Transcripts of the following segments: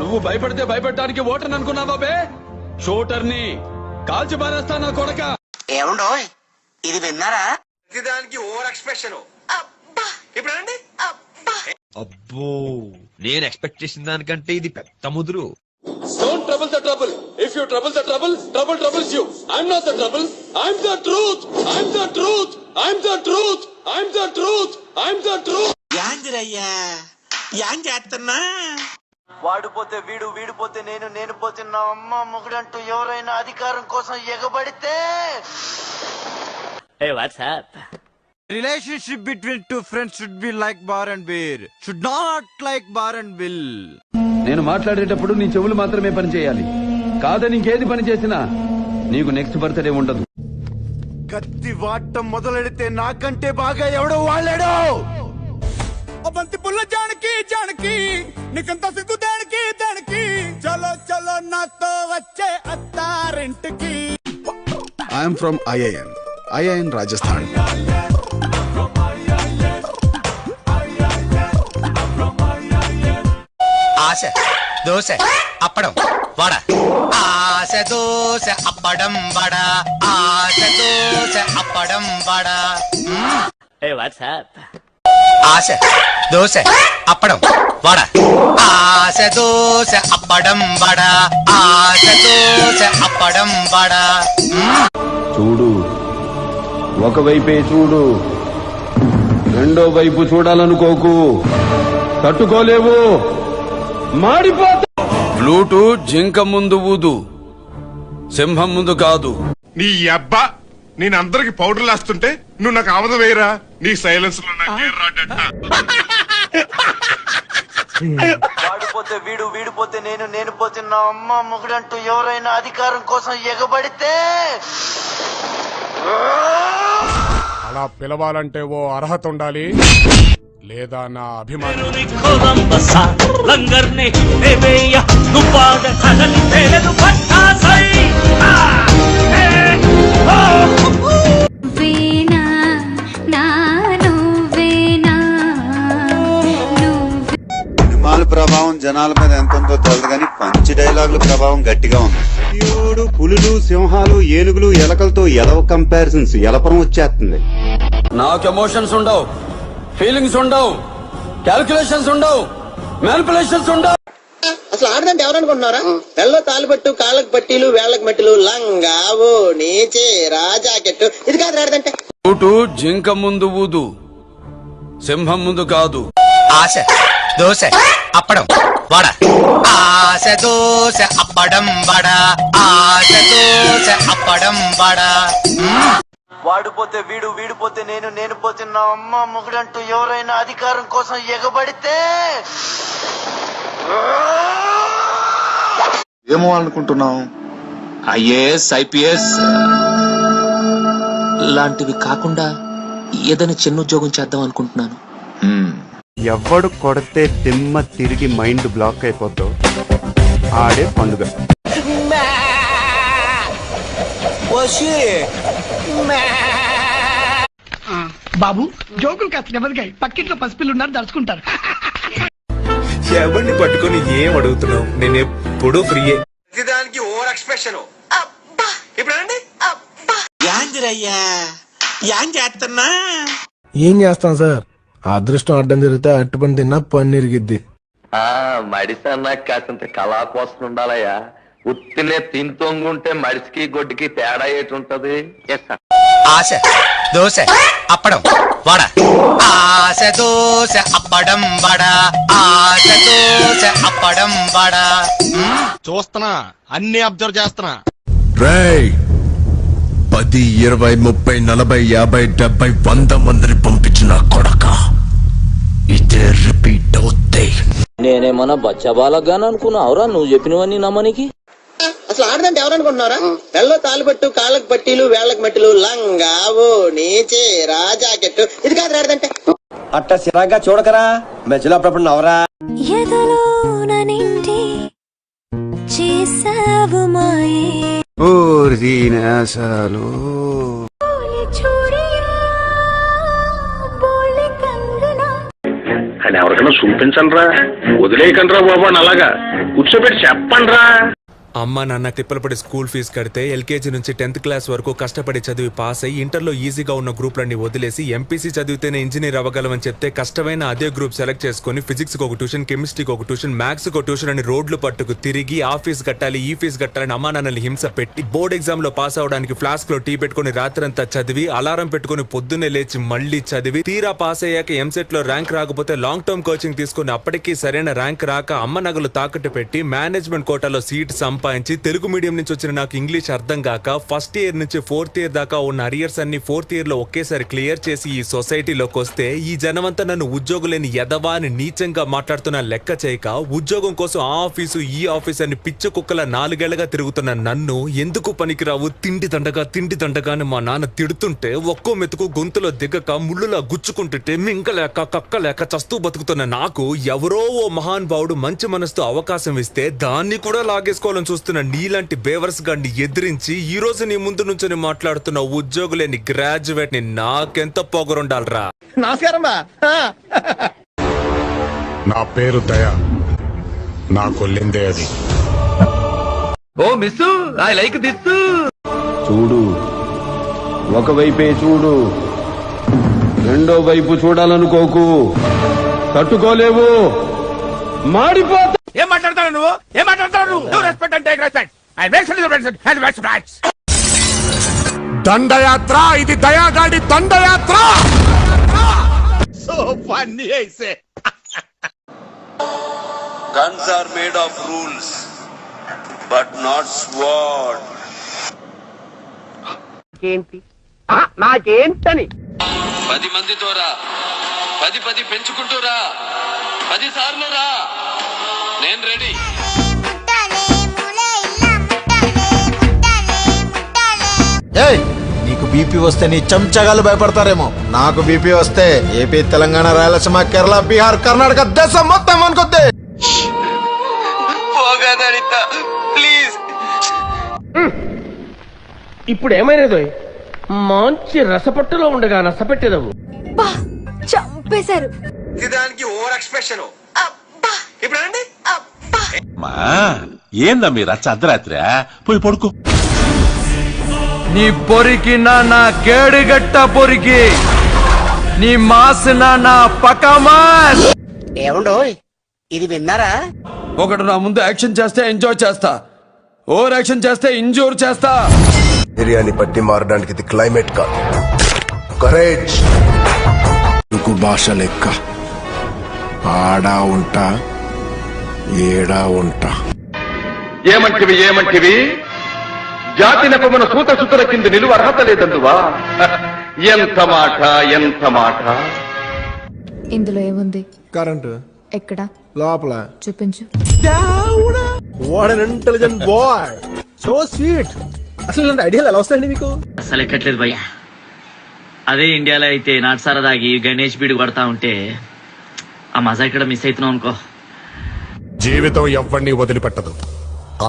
నువ్వు భయపడితే భయపడటానికి ఓటర్ అనుకున్నావా బే? షూటర్ని కాల్చి పారేస్తా నా కొడక. ఏమండో ఇది విన్నారా? దానికి ఓవర్ ఎక్స్ప్రెషన్. ఇప్పుడు అబ్బో, నేను ఎక్స్పెక్ట్ చేసిన దానికంటే ఇది పెద్ద ముదురు. Don't trouble the trouble. If you trouble the trouble, trouble troubles you. I'm not the trouble. I'm the truth. I'm the truth. I'm the truth. I'm the truth. I'm the truth. యాందిరయ్యా యాం చేస్తున్నా? వాడిపోతే వీడు, వీడిపోతే నేను, నేను పోతే నా అమ్మ మొగుడంటూ ఎవరైనా అధికారం కోసం ఎగబడితే Relationship between two friends should be like bar and beer. Should not like bar and bill. నేను మాట్లాడేటప్పుడు నీ చెవులు మాత్రమే పని చేయాలి. కాదని ఇంకేది పని చేసినా నీకు నెక్స్ట్ బర్త్డే ఉండదు. కత్తి వాటం మొదలెడితే నాకంటే బాగా ఎవడో వాళ్ళాడు. బంతి పుల్ల జానకి జానకి నీకంత సిగ్గు దానికి దానికి చలో చలో నాతో వచ్చే అత్తారింటికి. I am from IIN Rajasthan. ఆశ దోశ అప్పడం వడ, ఆశ దోశ అప్పడం వడ, ఆశ దోశ అప్పడం వడ. ఆశ దోశ అప్పడం వడ, ఆశ దోశ అప్పడం వడ, ఆశ దోశ అప్పడం వడ. చూడు, ఒకవైపే చూడు, రెండో వైపు చూడాలనుకోకు. తట్టుకోలేవు, మాడిపోతా. బ్లూటూత్ జింక ముందు ఊదు, సింహం ముందు కాదు. నీ అబ్బా, నేను అందరికి పౌడర్లు వేస్తుంటే నువ్వు నాకు ఆమదం వేయరా? నీ సైలెన్స్ లో వాడిపోతే వీడు, వీడిపోతే నేను, నేను పోతే నా అమ్మ మొగుడంటూ ఎవరైనా అధికారం కోసం ఎగబడితే అలా పిలవాలంటే ఓ అర్హత ఉండాలి, లేదా నా అభిమానం. సినిమాల ప్రభావం జనాల మీద ఎంత ఉందో తెలియదు కానీ పంచి డైలాగుల ప్రభావం గట్టిగా ఉంది. ఈరోడు పులులు, సింహాలు, ఏనుగులు, ఎలకలతో ఎలవ కంపారిజన్స్ ఎలపరం వచ్చేస్తుంది. నాకు ఎమోషన్స్ ఉండవు, ఫీలింగ్స్ ఉండవు, క్యాల్కులేషన్స్ ఉండవు, మ్యానిపులేషన్స్ ఉండవు. అసలు ఆడదంటే ఎవరనుకుంటున్నారా? తెల్ల తాలిపట్టు, కాళ్ళకు పట్టీలు, వేళ్లకు మట్టిలు, లంగా ఓ నీచే రాజాకెట్టు. ఇది కాదు ఆడదంటే. బ్లూటూత్ జింక ముందు ఊదు, సింహం ముందు కాదు. ఆశ దోశ అప్పడం వడ, ఆశ దోశ అప్పడం వడ, ఆశ దోశ అప్పడం వడ. వాడిపోతే వీడు, వీడిపోతే నేను, నేను పోతే నా అమ్మ మొగుడంటూ ఎవరైనా అధికారం కోసం ఎగబడితే ఏమో అనుకుంటున్నావు? IAS, IPS లాంటివి కాకుండా ఏదైనా చిన్న ఉద్యోగం చేద్దాం అనుకుంటున్నాను. ఎవడు కొడితే దిమ్మ తిరిగి మైండ్ బ్లాక్ అయిపోతావు ఆడే పండుగ. బాబు జోకులు కాస్త నెమ్మదిగా, పక్కింట్లో పసిపిల్లు ఉన్నారు దడుచుకుంటారు. ఎవరిని పట్టుకొని ఏం అడుగుతున్నావు? నేను ఎప్పుడు ఫ్రీయే. దానికి ఓవర్ ఎక్స్ప్రెషన్. ఇప్పుడు యాందిరయ్యా యాం చేస్తున్నా? ఏం చేస్తాం సార్, అదృష్టం అడ్డం జరిగితే అట్టు పని తిన్నా పని ఇరిగిద్ది. మడిసన్నా కాసింత కళా కోసం ఉండాలయ్యా. ఉత్తినే తింతొంగుంటే మడిసికి గొడ్డుకి తేడా ఏటుంటది? ఆశ దోశ అప్పడం వడ, ఆశ దోశ అప్పడం వడ, ఆశ దోశ అప్పడం వడ. చూస్తున్నా, అన్ని అబ్జర్వ్ చేస్తున్నా. 10, 20, 30, 40, 50, 70, 100 మందిని పంపించిన కొడక ఇదే రిపీట్ అవుతాయి. నేనేమన్నా బచ్చబాలగాను అనుకున్నావురా నువ్వు చెప్పినవన్నీ నమ్మనికి? అసలు ఆడదంటే ఎవరనుకుంటున్నారా? తెల్ల తాలిపట్టు, కాళ్ళకు పట్టీలు, వేళ్లకు మట్టిలు, లంగా ఓ నీచే రాజాకెట్టు. ఇది కాదు ఆడదంటే. అట్ట సిరాగా చూడకరా, మధ్యలో అప్పుడప్పుడు నవరా. అని ఎవరు ఎవరికైనా చూపించండి రా, వదిలేయకండి రా బాబు అని అలాగా కూర్చోబెట్టి చెప్పండి రా. అమ్మ నాన్న తిప్పలపడి స్కూల్ ఫీజు కడితే ఎల్కేజీ నుంచి 10th క్లాస్ వరకు కష్టపడి చదివి పాస్ అయ్యి ఇంటర్లో ఈజీగా ఉన్న గ్రూప్లన్నీ వదిలేసి ఎంపీసీ చదివితేనే ఇంజనీర్ అవ్వగలమని చెప్తే కష్టమైన అదే గ్రూప్ సెలెక్ట్ చేసుకుని ఫిజిక్స్కి ఒక ట్యూషన్, కెమిస్ట్రీకి ఒక ట్యూషన్, మ్యాథ్స్కి ఒక ట్యూషన్ అని రోడ్లు పట్టుకు తిరిగి ఆ ఫీజు కట్టాలి ఈ ఫీజు కట్టాలని అమ్మా నాన్నని హింస పెట్టి బోర్డ్ ఎగ్జామ్ లో పాస్ అవడానికి ఫ్లాస్క్ లో టీ పెట్టుకుని రాత్రంతా చదివి అలారం పెట్టుకుని పొద్దున్నే లేచి మళ్ళీ చదివి తీరా పాస్ అయ్యాక ఎంసెట్ లో ర్యాంక్ రాకపోతే లాంగ్ టర్మ్ కోచింగ్ తీసుకుని అప్పటికీ సరైన ర్యాంక్ రాక అమ్మ నగలు తాకట్టు పెట్టి మేనేజ్మెంట్ కోటాలో సీట్ సంపాదించి తెలుగు మీడియం నుంచి వచ్చిన నాకు ఇంగ్లీష్ అర్థం కాక ఫస్ట్ ఇయర్ నుంచి 4th ఇయర్ దాకా ఉన్న అరియర్స్ అన్ని 4th ఇయర్ లో ఒకేసారి క్లియర్ చేసి ఈ సొసైటీలోకి వస్తే ఈ జనమంతా నన్ను ఉద్యోగులేని ఎదవా అని నీచంగా మాట్లాడుతున్న లెక్క చేయక ఉద్యోగం కోసం ఆ ఆఫీసు ఈ ఆఫీస్ అని పిచ్చ కుక్కల 4 ఏళ్లుగా తిరుగుతున్న నన్ను ఎందుకు పనికిరావు తిండి దండగా అని మా నాన్న తిడుతుంటే ఒక్కో మెతుకు గొంతులో దిగక ముళ్ళులా గుచ్చుకుంటుంటే మింకలేక కక్కలేక చస్తూ బతుకుతున్న నాకు ఎవరో ఓ మహానుభావుడు మంచి మనసుతో అవకాశం ఇస్తే దాన్ని కూడా లాగేసుకోవాలని చూస్తున్న నీలాంటి బేవర్స్ గాన్ని ఎదిరించి ఈ రోజు నీ ముందు నుంచి మాట్లాడుతున్న ఉద్యోగులేని గ్రాడ్యుయేట్ ని నాకెంత పొగరుండాలరా. నమస్కారం బా. నా పేరు దయ, నా కొల్లిందే అది. ఓ మిస్ ఐ లైక్ దిస్. చూడు, ఒకవైపే చూడు, రెండో వైపు చూడాలనుకోకు, తట్టుకోలేవు, మాడిపోతా. ఏం మాట్లాడతావు నువ్వు? ఏం మాట్లాడతావు నువ్వు? Respect and take respect. I make respect and respect. దండయాత్ర, ఇది దయాగాడి దండయాత్ర. సో ఫన్నీ ఐసే. Guns are made of rules but not sword. ఏంటి నాకేంటని 10 మందితో రా, 10 పెంచుకుంటూ రా, 10 సార్లు రా, నేను రెడీ. నీకు బీపీ వస్తే నీ చెంచగాలు భయపడతారేమో, నాకు బీపీ వస్తే ఏపీ, తెలంగాణ, రాయలసీమ, కేరళ, బీహార్, కర్ణాటక దేశం మొత్తం అనుకొద్ది. ప్లీజ్. ఇప్పుడు ఏమైనదో మంచి రసపట్టులో ఉండగా నసపెట్టేదవు. చంపేశారు. దానికి ఓవర్ ఎక్స్ప్రెషన్. ఇప్పుడు అండి ఏందా మీరు అర్ధరాత్రి పోయి పడుకో. నీ పొరికి నా కేడుగట్ట పొరికి, నీ మాసిన నా పకమాన్. ఏమండో ఇది విన్నారా? ఒకడు నా ముందు యాక్షన్ చేస్తే ఎంజాయ్ చేస్తా, ఓవర్ యాక్షన్ చేస్తే ఇంజూర్ చేస్తా. ఏరియాని పట్టి మారడానికి ఇది క్లైమేట్ కాదు, కరేజ్. తెలుగు భాష లెక్క ఆడా ఉంటా ఏడా ఉంటా. ఏమంటివి జాతి నెపమున సూత సుతుల కింద నిలువ అర్హత లేదందువా? ఎంత మాట. ఇందులో ఏముంది? కరెంటు ఎక్కడ? లోపల. చూపించు. What an intelligent boy, so sweet. అసలు ఇలాంటి ఐడియాలు ఎలా వస్తాయండి మీకు? అసలు ఎక్కట్లేదు భయ్యా. అదే ఇండియాలో అయితే నాటు సరదాగి గణేష్ బీడు పడతా ఉంటే ఆ మజా ఇక్కడ మిస్ అవుతున్నాం అనుకో. జీవితం ఎవ్వడిని వదిలిపెట్టదు,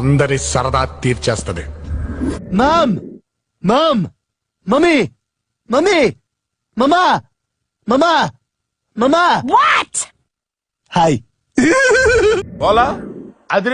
అందరి సరదా తీర్చేస్తది. Mom, mummy, mama. What? Hi. పోలా